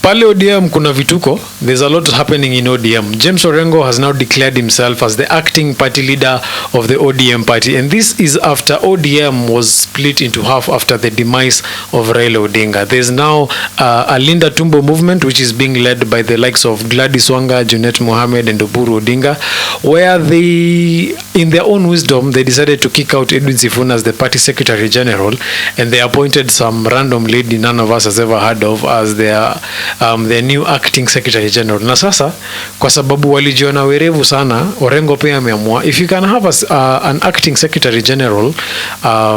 Pale ODM kuna vituko. There's a lot happening in ODM. James Orengo has now declared himself as the acting party leader of the ODM party, and this is after ODM was split into half after the demise of Raila Odinga. There's now a Linda Tumbo movement which is being led by the likes of Gladys Wanga, Junet Mohammed and Oburu Odinga, where they, in their own wisdom, they decided to kick out Edwin Sifuna as the party secretary general, and they appointed some random lady none of us has ever heard of as their new acting secretary general. Na sasa kwa sababu walijiona werevu sana, Orengo pia ameamua if you can have an acting secretary general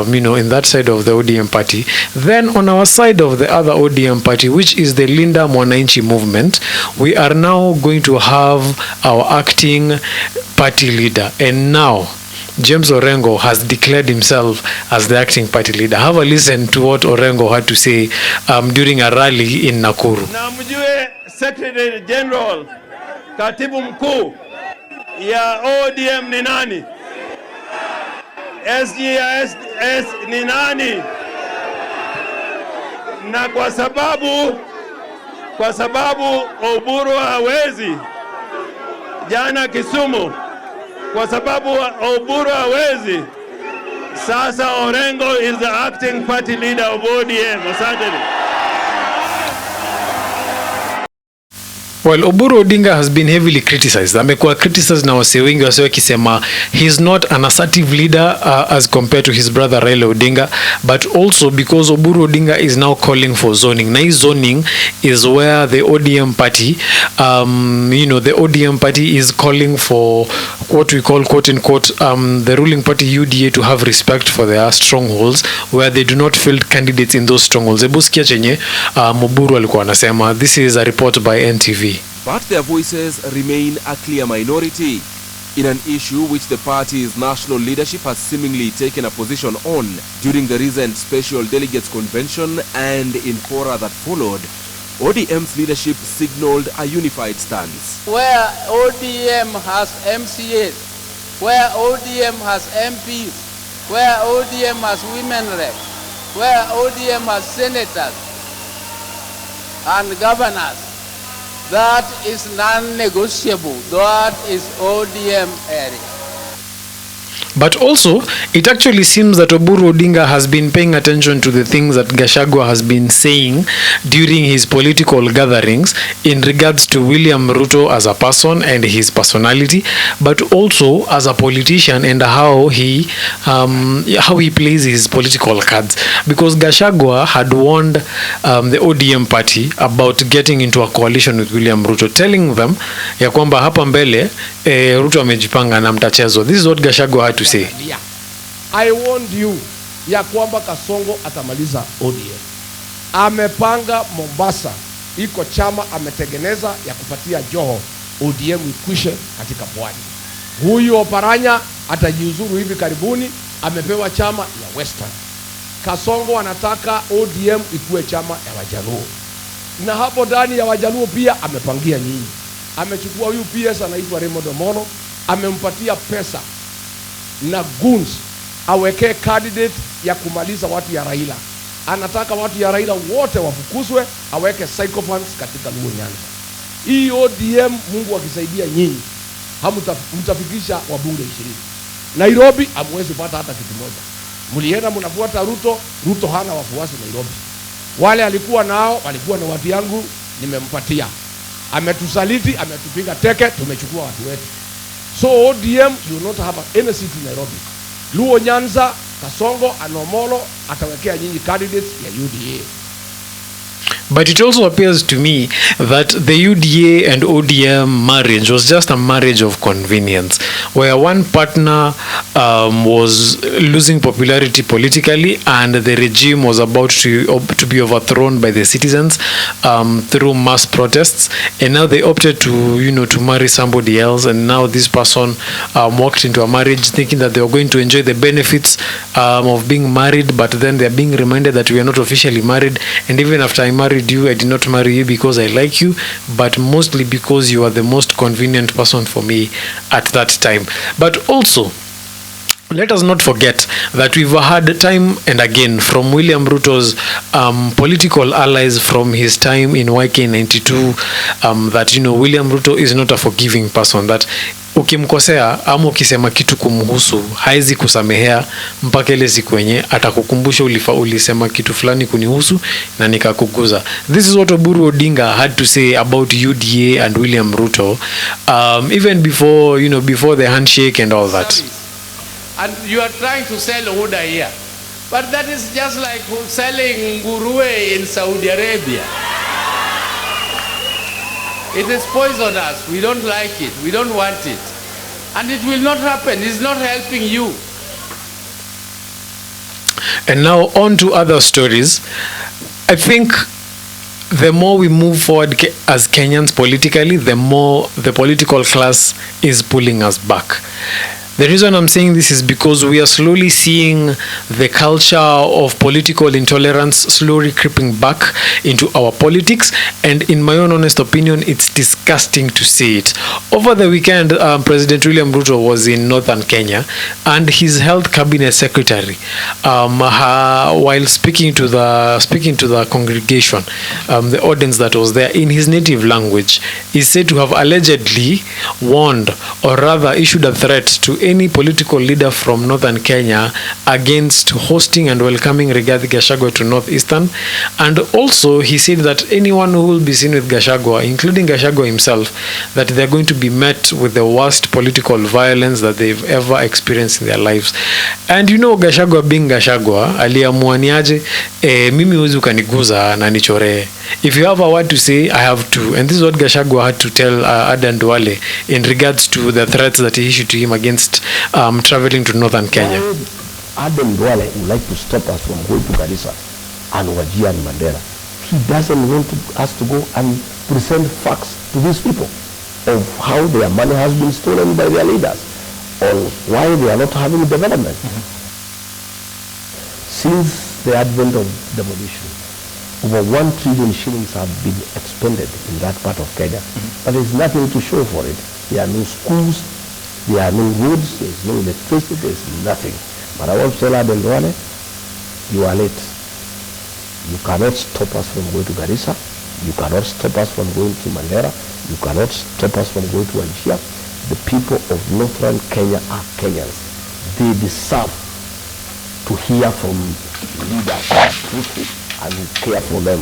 in that side of the ODM party, then on our side of the other ODM party, which is the Linda Mwananchi movement, we are now going to have our acting party leader. And now James Orengo has declared himself as the acting party leader. Have a listen to what Orengo had to say during a rally in Nakuru. Na mjue Secretary General, katibu mkuu ya ODM ni nani? SGS ni nani? Na kwa sababu Oburu hawezi jana Kisumu, kwa sababu Oburu hawezi, sasa Orengo is the acting party leader of ODM. Asante. Well, Oburu Odinga has been heavily criticized. Amekuwa criticized na wase wengi wase wakisema he's not an assertive leader as compared to his brother Raila Odinga, but also because Oburu Odinga is now calling for zoning. Na hii zoning is where the ODM party, the ODM party is calling for what we call quote unquote the ruling party UDA to have respect for their strongholds where they do not field candidates in those strongholds. Ebu sikia chenye Oburu alikuwa anasema. This is a report by NTV. But their voices remain a clear minority in an issue which the party's national leadership has seemingly taken a position on during the recent Special Delegates Convention and in fora that followed. ODM's leadership signaled a unified stance. Where ODM has MCAs, where ODM has MPs, where ODM has women reps, where ODM has senators and governors, that is non-negotiable. That is ODM area. But also, it actually seems that Oburu Odinga has been paying attention to the things that Gachagua has been saying during his political gatherings in regards to William Ruto as a person and his personality, but also as a politician and how he plays his political cards. Because Gachagua had warned the ODM party about getting into a coalition with William Ruto, telling them ya kwamba hapa mbele Ruto amejipanga na mtachezo. This is what Gachagua had to say. I warned you ya kwamba Kasongo atamaliza ODM. Amepanga Mombasa, iko chama ametengeneza ya kupatia Joho ODM ikwishe katika pwani. Huyu Oparanya atajiuzuru hivi karibuni, amepewa chama ya Western. Kasongo anataka ODM ikuwe chama ya Wajaluo. Na hapo ndani ya Wajaluo pia amepangia nyinyi. Amechukua huyu PS anaitwa Raymond Omolo, amempatia pesa na goons awekee candidate ya kumaliza watu ya Raila. Anataka watu ya Raila wote wafukuzwe, aweke psychopaths katika Luo Nyanza. Hii ODM Mungu akisaidia nyinyi, mtafikisha wabunge 20. Nairobi hamwezi pata hata kitu moja. Mlienda mnafuata Ruto hana wafuasi Nairobi. Wale alikuwa nao, walikuwa na watu yangu, nimempatia. Ametusaliti, ametupiga teke, tumechukua watu wetu. So ODM do not have any seat in Nairobi. Luo Nyanza, Kasongo, Anomolo atawekea nyinyi candidates ya UDA. But it also appears to me that the UDA and ODM marriage was just a marriage of convenience, where one partner was losing popularity politically and the regime was about to be overthrown by the citizens through mass protests, and now they opted to marry somebody else, and now this person walked into a marriage thinking that they were going to enjoy the benefits of being married, but then they're being reminded that we are not officially married, and even after I married you, I did not marry you because I like you, but mostly because you are the most convenient person for me at that time. But also, let us not forget that we've had time and again from William Ruto's political allies from his time in YK92 that, you know, William Ruto is not a forgiving person, that ukimkosea ama ukisema kitu kumhusu haizi kusamehea mpaka ile siku yenye atakukumbusha ulisema kitu fulani kunihusu na nikakuguza. This is what Oburu Odinga had to say about UDA and William Ruto, even before, you know, before the handshake and all that. And you are trying to sell Huda here. But that is just like selling nguruwe in Saudi Arabia. It is poisonous. We don't like it. We don't want it. And it will not happen. It's not helping you. And now on to other stories. I think the more we move forward as Kenyans politically, the more the political class is pulling us back. The reason I'm saying this is because we are slowly seeing the culture of political intolerance slowly creeping back into our politics, and in my own honest opinion, it's disgusting to see it. Over the weekend, President William Ruto was in northern Kenya, and his health cabinet secretary, while speaking to the congregation, the audience that was there, in his native language, is said to have allegedly warned, or rather issued a threat to any political leader from northern Kenya against hosting and welcoming Rigathi Gachagua to northeastern. And also he said that anyone who will be seen with Gachagua, including Gachagua himself, that they're going to be met with the worst political violence that they've ever experienced in their lives. And you know, Gachagua being Gachagua, aliamua niaje, mimi huwezi ukaniguza na nichore. If you have a word to say, I have to. And this is what Gachagua had to tell Adan Duale in regards to the threats that he issued to him against traveling to northern Kenya. Adan Duale would like to stop us from going to Garissa and Wajir and Mandera. He doesn't want us to go and present facts to these people of how their money has been stolen by their leaders, or why they are not having development. Since the advent of devolution, over 1 trillion shillings have been expended in that part of Kenya, but there is nothing to show for it. There are no schools, there are no roads, there is no electricity, there is nothing. But I want to tell Aden Duale, you are late. You cannot stop us from going to Garissa. You cannot stop us from going to Mandera. You cannot stop us from going to Wajir. The people of northern Kenya are Kenyans. They deserve to hear from leaders who are truthful and who care for them.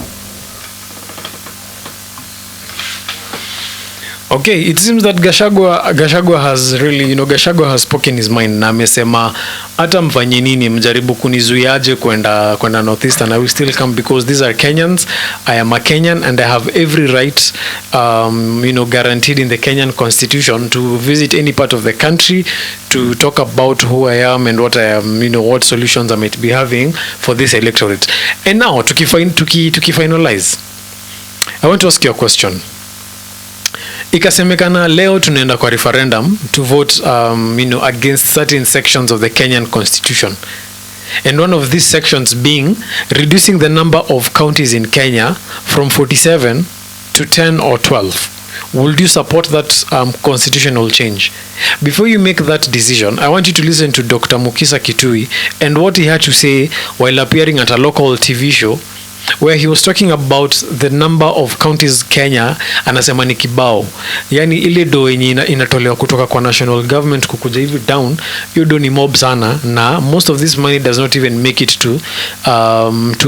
Okay, it seems that Gachagua has really, Gachagua has spoken his mind na amesema hata mfanye nini mjaribu kunizuiaje kwenda northeastern, I will still come because these are Kenyans. I am a Kenyan and I have every right guaranteed in the Kenyan constitution to visit any part of the country to talk about who I am and what I am, what solutions I might be having for this electorate. And now to finalize, I want to ask you a question. Ikasemekana leo tunaenda kwa referendum to vote against certain sections of the Kenyan constitution, and one of these sections being reducing the number of counties in Kenya from 47 to 10 or 12. Would you support that constitutional change? Before you make that decision, I want you to listen to Dr. Mukisa Kitui and what he had to say while appearing at a local TV show, where he was talking about the number of counties Kenya. Anasema ni kibao, yani ile do yenye inatolewa kutoka kwa national government kukuja hivi down, hiyo do ni mob sana, na most of this money does not even make it to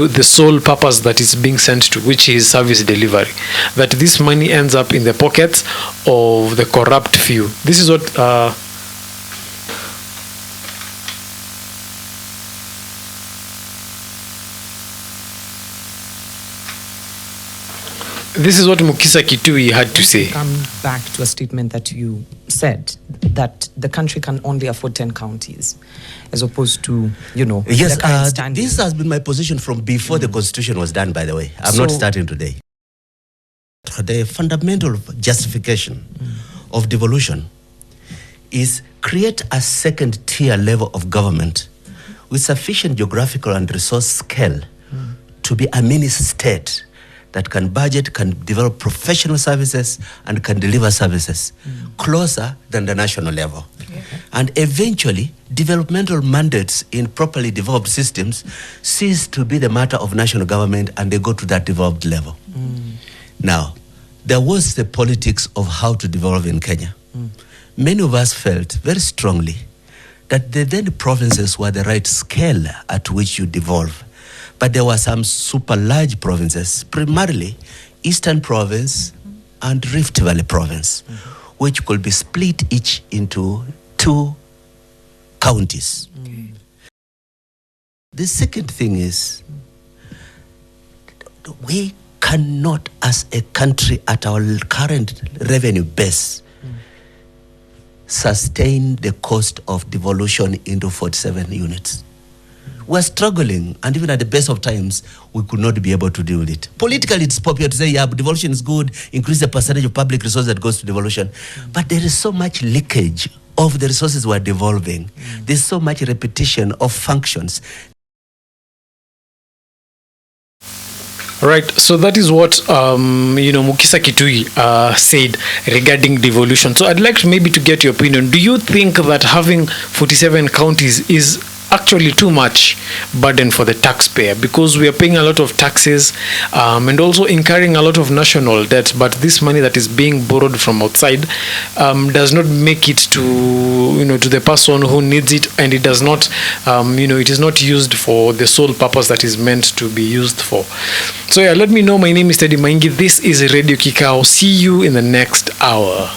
the sole purpose that is being sent to, which is service delivery. That this money ends up in the pockets of the corrupt few. This is what Mukisa Kitui had to say. Come back to a statement that you said, that the country can only afford 10 counties, as opposed to, Yes, the current standing. This has been my position from before the constitution was done, by the way. I'm not starting today. The fundamental justification of devolution is create a second tier level of government with sufficient geographical and resource scale to be a mini state that can budget, can develop professional services, and can deliver services closer than the national level. And eventually, developmental mandates in properly developed systems cease to be the matter of national government and they go to that developed level. Now, there was the politics of how to develop in Kenya. Many of us felt very strongly that the then provinces were the right scale at which you devolve. But there were some super large provinces, primarily Eastern Province and Rift Valley Province, which could be split each into 2 counties. The second thing is, we cannot, as a country at our current revenue base, sustain the cost of devolution into 47 units. We're struggling, and even at the best of times, we could not be able to deal with it. Politically, it's popular to say, yeah, devolution is good, increase the percentage of public resources that goes to devolution. But there is so much leakage of the resources we're devolving. There's so much repetition of functions. Right, so that is what Mukisa Kitui said regarding devolution. So I'd like to maybe to get your opinion. Do you think that having 47 counties is actually too much burden for the taxpayer, because we are paying a lot of taxes and also incurring a lot of national debt, but this money that is being borrowed from outside does not make it to to the person who needs it, and it does not it is not used for the sole purpose that is meant to be used for. So yeah, let me know. My name is Teddy Maingi. This is Radio Kikao. See you in the next hour.